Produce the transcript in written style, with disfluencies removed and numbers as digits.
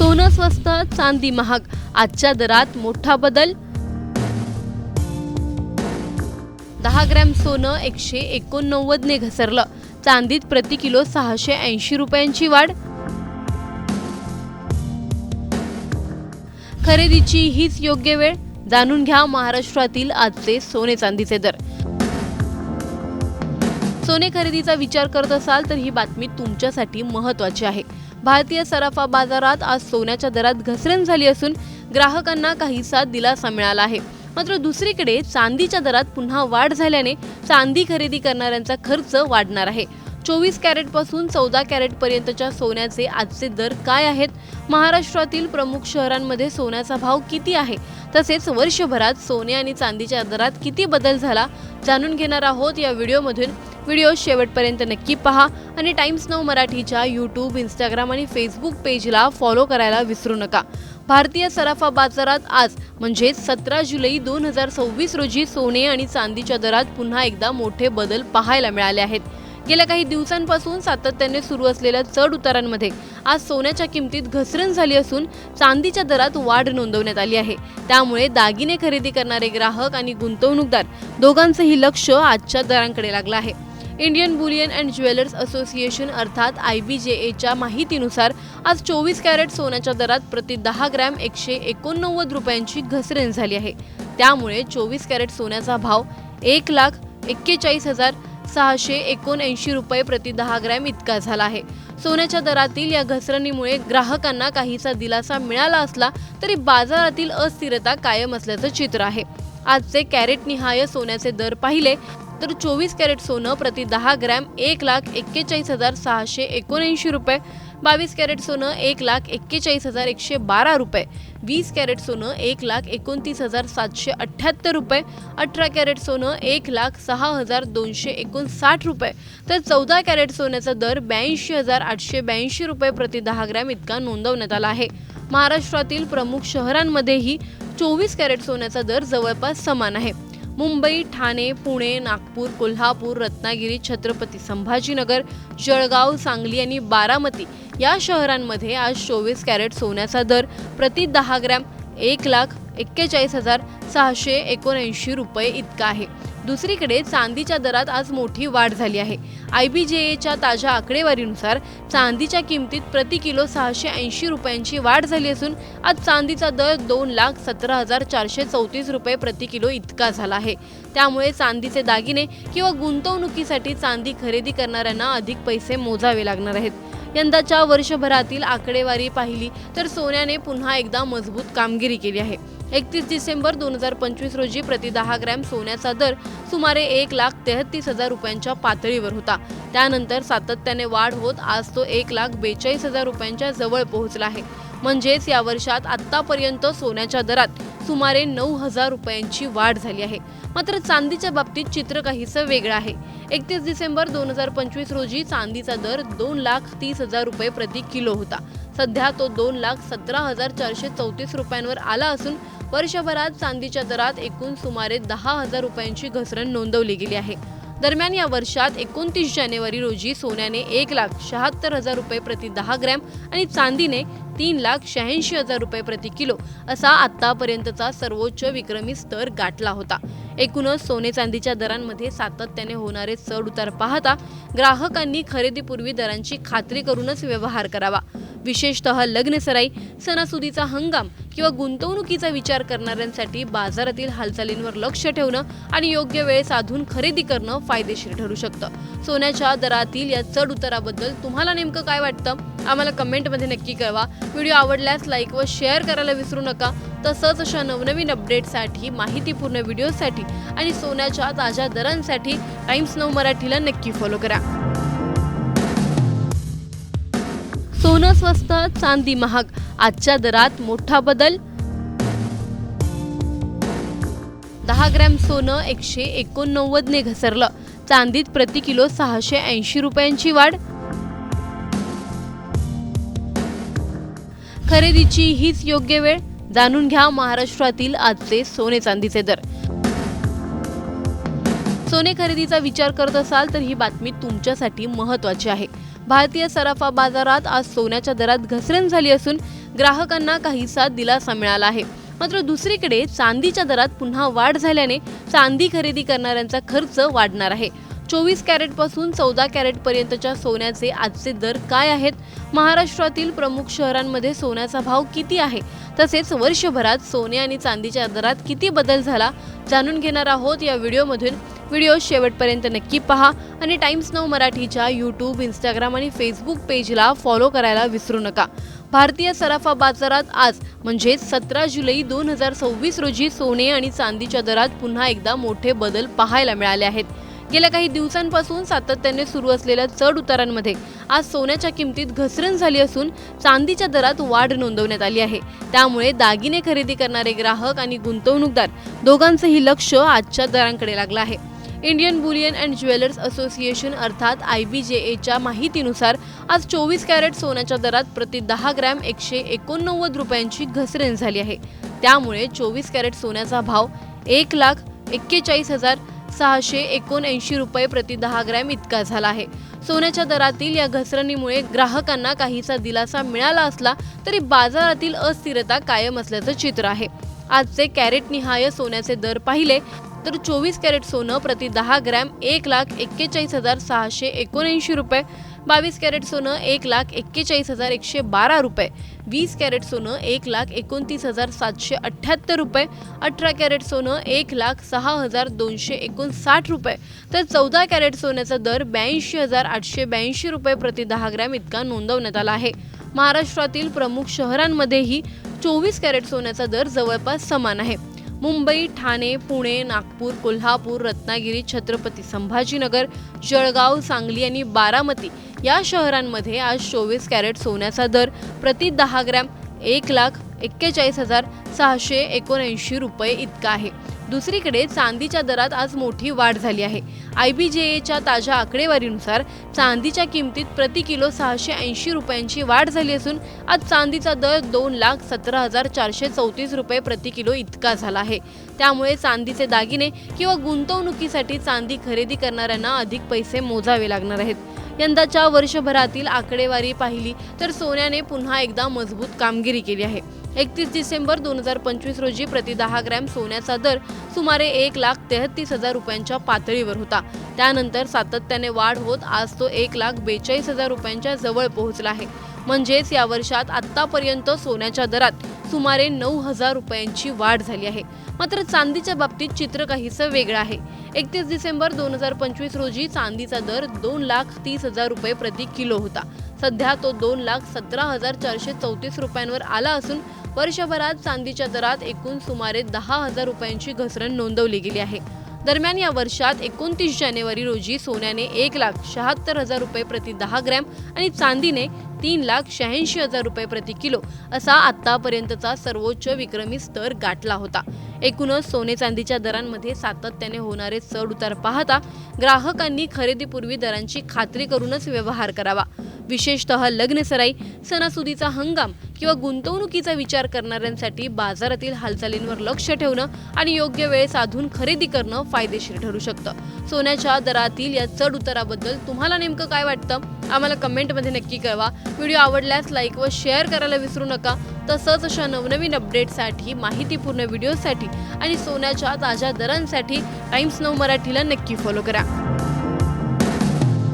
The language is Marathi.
सोनं स्वस्त, चांदी महाग. आजच्या दरात मोठा बदल. 10 ग्रॅम सोनं 189 ने घसरलं. चांदीत प्रति किलो 680 रुपयांची वाढ. खरेदीची हीच योग्य वेळ. जाणून घ्या महाराष्ट्रातील आजचे सोने चांदीचे दर. सोने खरेदीचा विचार करत असाल तर ही बातमी तुमच्यासाठी महत्त्वाची आहे. भारतीय सराफा बाजारात आज सोन्याच्या दरात घसरण झाली असून ग्राहकांना काहीसा दिलासा मिळाला आहे. मात्र दुसरीकडे चांदीच्या दरात पुन्हा वाढ झाल्याने चांदी खरेदी करणाऱ्यांचा खर्च वाढणार आहे. 24 कॅरेट पासून 14 कॅरेट पर्यंतच्या सोन्याचे आजचे दर काय आहेत, महाराष्ट्रातील प्रमुख शहरांमध्ये सोन्याचा भाव किती आहे, तसेच वर्षभरात सोने आणि चांदीच्या दरात किती बदल झाला जाणून घेणार आहोत या व्हिडिओमधून. व्हिडिओ शेवटपर्यंत नक्की पहा आणि टाइम्स नाऊ मराठीच्या यूट्यूब, इंस्टाग्राम आणि फेसबुक पेजला फॉलो करायला विसरू नका. भारतीय सराफा बाजारात आज म्हणजे 17 जुलै 2026 रोजी सोने आणि चांदीच्या दरात पुन्हा एकदा मोठे बदल पाहायला मिळाले आहेत. गेल्या काही दिवसांपासून सातत्याने सुरू असलेल्या चढ उतारांमध्ये आज सोन्याच्या किमतीत घसरण झाली असून चांदीच्या दरात वाढ नोंदवण्यात आली आहे. त्यामुळे दागिने खरेदी करणारे ग्राहक आणि गुंतवणूकदार दोघांचेही लक्ष आजच्या दरांकडे लागलं आहे. Indian Boolean and jewellers association अर्थात IBJAच्या माहितीनुसार आज 24 कॅरेट सोन्याच्या दरात प्रति 10 ग्रॅम 189 रुपयांची घसरण झाली आहे. त्यामुळे 24 कॅरेट सोन्याचा भाव 1,41,679 रुपये प्रति 10 ग्रॅम इतका झाला आहे. सोन्याच्या दरातील या घसरणीमुळे ग्राहकांना काहीसा दिलासा मिळाला असला तरी बाजारातील अस्थिरता कायम असल्याचं चित्र आहे. आजचे कॅरेट निहाय सोन्याचे दर पाहिले तर 24 कॅरेट सोनं प्रति 10 ग्रॅम 1,41,679 रुपये, 22 कॅरेट सोनं 1,41,112 रुपये, 20 कॅरेट सोनं 1,29,778 रुपये, 18 कॅरेट सोनं 1,06,259 रुपये, तर 14 कॅरेट सोन्याचा दर 82,882 रुपये प्रति 10 ग्रॅम इतका नोंदवण्यात आला आहे. महाराष्ट्रातील प्रमुख शहरांमध्येही 24 कॅरेट सोन्याचा दर जवळपास समान आहे. मुंबई, ठाणे, पुणे, नागपूर, कोल्हापूर, रत्नागिरी, छत्रपती संभाजीनगर, जळगाव, सांगली आणि बारामती या शहरांमध्ये आज 24 कॅरेट सोन्याचा दर प्रति 10 ग्रॅम 1,41,679 रुपये इतका आहे. दुसरीकडे चांदीच्या दरात आज मोठी वाढ झाली आहे. IBJAच्या ताज्या आकडेवारीनुसार चांदीच्या किमतीत प्रति किलो 680 रुपयांची वाढ झाली असून आज चांदीचा दर 2,17,434 रुपये प्रति किलो इतका झाला आहे. त्यामुळे चांदीचे दागिने किंवा गुंतवणुकीसाठी चांदी खरेदी करणाऱ्यांना अधिक पैसे मोजावे लागणार आहेत. यंदाच्या वर्षभरातील आकडेवारी पाहिली तर सोन्याने पुन्हा एकदा मजबूत कामगिरी केली आहे. 31 डिसेंबर 2025 रोजी प्रति 10 ग्रॅम सोन्याचा दर सुमारे 1,33,000 रुपयांच्या पातळीवर होता. त्यानंतर सातत्याने वाढ होत आज तो 1,42,000 रुपयांच्या जवळ पोहोचला आहे. म्हणजेच या वर्षात आतापर्यंत सोन्याच्या दरात सुमारे 9,000 रुपयांची वाढ झाली आहे. मात्र चांदीच्या बाबतीत चित्र काहीसं वेगळं आहे. 31 डिसेंबर 2025 रोजी चांदीचा दर 2,30,000 रुपये प्रति किलो होता. सध्या तो 2,17,434 रुपयांवर आला असून वर्षभरात चांदीच्या दरात एकूण सुमारे 10,000 रुपयांची घसरण नोंदवली गेली आहे. दरम्यान या वर्षात 29 जानेवारी रोजी सोन्याने 1,76,000 रुपये प्रति 10 ग्रॅम आणि चांदीने 3,86,000 रुपये प्रति किलो असा आतापर्यंतचा सर्वोच्च विक्रमी स्तर गाठला होता. एकूणच सोने चांदीच्या दरांमध्ये सातत्याने होणारे चढ उतार पाहता ग्राहकांनी खरेदीपूर्वी दरांची खात्री करूनच व्यवहार करावा. विशेषतः लग्नसराई, सणासुदीचा हंगाम किंवा गुंतवणुकीचा विचार करणाऱ्यांसाठी बाजारातील हालचालींवर लक्ष ठेवणं आणि योग्य वेळ साधून खरेदी करणं फायदेशीर ठरू शकतं. सोन्याच्या दरातील या चढ उताराबद्दल तुम्हाला नेमकं काय वाटतं आम्हाला कमेंटमध्ये नक्की कळवा. व्हिडिओ आवडल्यास लाईक व शेअर करायला विसरू नका. तसंच अशा नवनवीन अपडेट्ससाठी, माहितीपूर्ण व्हिडिओसाठी आणि सोन्याच्या ताज्या दरांसाठी टाइम्स नाऊ मराठीला नक्की फॉलो करा. सोनं स्वस्त, चांदी महाग. आजच्या दरात मोठा बदल. 10 ग्रॅम सोनं 189 ने घसरलं. चांदीत प्रति किलो 680 रुपयांची वाढ. खरेदीची हीच योग्य वेळ. जाणून घ्या महाराष्ट्रातील आजचे सोने चांदीचे दर. सोने खरेदीचा विचार करत असाल तर ही बातमी तुमच्यासाठी महत्त्वाची आहे. भारतीय सराफा बाजारात आज सोन्याच्या दरात घसरण झाली असून ग्राहकांना काहीसा दिलासा मिळाला आहे। मात्र दुसरीकडे चांदीच्या दरात पुन्हा वाढ झाल्याने चांदी खरेदी करणाऱ्यांचा खर्च वाढणार आहे। 24 कॅरेट पासून 14 कॅरेट पर्यंतच्या सोन्याचे आजचे दर काय आहेत, महाराष्ट्रातील प्रमुख शहरांमध्ये सोन्याचा भाव किती आहे, तसेच वर्षभरात सोने आणि चांदीच्या दरात किती बदल झाला जाणून घेणार आहोत या व्हिडिओमधून। व्हिडिओ शेवटपर्यंत नक्की पहा आणि टाइम्स नाऊ मराठीच्या यूट्यूब, इंस्टाग्राम आणि फेसबुक पेजला फॉलो करायला विसरू नका। भारतीय सराफा बाजारात आज म्हणजे 17 जुलै 2026 रोजी सोने आणि चांदीच्या दरात पुन्हा एकदा मोठे बदल पाहायला मिळाले आहेत। गेल्या काही दिवसांपासून सातत्याने सुरू असलेल्या चढ उतारांमध्ये आज सोन्याच्या किमतीत घसरण झाली असून चांदीच्या दरात वाढ नोंदवण्यात आली आहे। त्यामुळे दागिने खरेदी करणारे ग्राहक आणि गुंतवणूकदार दोघांचेही लक्ष आजच्या दरांकडे लागलं आहे। Indian Boolean and jewellers association अर्थात IBJAच्या माहितीनुसार आज 24 कॅरेट सोन्याच्या दरात प्रति 10 ग्रॅम 189 रुपयांची घसरण झाली आहे। त्यामुळे 24 कॅरेट सोन्याचा भाव 1,41,679 रुपये प्रति 10 ग्रॅम इतका झाला आहे। सोन्याच्या दरातील या घसरणीमुळे ग्राहकांना काहीसा दिलासा मिळाला असला तरी बाजारातील अस्थिरता कायम असल्याचं चित्र आहे। आजचे कॅरेट निहाय सोन्याचे दर पाहिले तर 24 कॅरेट सोनं प्रति 10 ग्रॅम 1,41,679 रुपये, 22 कॅरेट सोनं 1,41,112 रुपये, 20 कॅरेट सोनं 1,29,778 रुपये, 18 कॅरेट सोनं 1,06,259 रुपये, तर 14 कॅरेट सोन्याचा दर 82,882 रुपये प्रति 10 ग्रॅम इतका नोंदवण्यात आला आहे। महाराष्ट्रातील प्रमुख शहरांमध्येही 24 कॅरेट सोन्याचा दर जवळपास समान आहे। मुंबई, ठाणे, पुणे, नागपूर, कोल्हापूर, रत्नागिरी, छत्रपती संभाजीनगर, जळगाव, सांगली आणि बारामती या शहरांमध्ये आज 24 कॅरेट सोन्याचा दर प्रति 10 ग्रॅम 1,41,679 रुपये इतका आहे। दुसरीकडे चांदीच्या दरात आज मोठी वाढ झाली आहे। IBJAच्या ताज्या आकडेवारीनुसार चांदीच्या किमतीत प्रति किलो 680 रुपयांची वाढ झाली असून आज चांदीचा दर 2,17,434 रुपये प्रति किलो इतका झाला आहे। त्यामुळे चांदीचे दागिने किंवा गुंतवणुकीसाठी चांदी खरेदी करणाऱ्यांना अधिक पैसे मोजावे लागणार आहेत। यंदाच्या वर्षभरातील आकडेवारी पाहिली तर सोन्याने पुन्हा एकदा मजबूत कामगिरी केली आहे। 31 डिसेंबर 2025 रोजी प्रति 10 ग्रॅम सोन्याचा दर सुमारे 1,33,000 रुपयांच्या पातळीवर होता। त्यानंतर सातत्याने वाढ होत आज तो 1,42,000 रुपयांच्या जवळ पोहोचला आहे। म्हणजेच या वर्षात आतापर्यंत सोन्याच्या दरात सुमारे 9,000 रुपयांची वाढ झाली आहे। मात्र चांदीच्या बाबतीत चित्र काहीसं वेगळं आहे। 31 डिसेंबर 2025 रोजी चांदीचा दर 2,30,000 रुपये प्रति किलो होता। सध्या तो 2,17,434 रुपयांवर आला असून वर्षभरात चांदीच्या दरात एकूण सुमारे 10,000 रुपयांची घसरण नोंदवली गेली आहे। दरम्यान या वर्षात 29 जानेवारी रोजी सोन्याने 1,76,000 रुपये प्रति 10 ग्रॅम आणि चांदीने 3,86,000 रुपये प्रति किलो असा आतापर्यंतचा सर्वोच्च विक्रमी स्तर गाठला होता। एकूणच सोने चांदीच्या दरांमध्ये सातत्याने होणारे चढ उतार पाहता ग्राहकांनी खरेदीपूर्वी दरांची खात्री करूनच व्यवहार करावा। विशेषतः लग्नसराई, सणासुदीचा हंगाम किंवा गुंतवणुकीचा विचार करणाऱ्यांसाठी बाजारातील हालचालींवर लक्ष ठेवणं आणि योग्य वेळ साधून खरेदी करणं फायदेशीर ठरू शकतं। सोन्याच्या दरातील या चढ उताराबद्दल तुम्हाला नेमकं काय वाटतं आम्हाला कमेंटमध्ये नक्की कळवा। व्हिडिओ आवडल्यास लाईक व शेअर करायला विसरू नका। तसंच अशा नवनवीन अपडेट्ससाठी, माहितीपूर्ण व्हिडिओसाठी आणि सोन्याच्या ताज्या दरांसाठी टाइम्स नाऊ मराठीला नक्की फॉलो करा।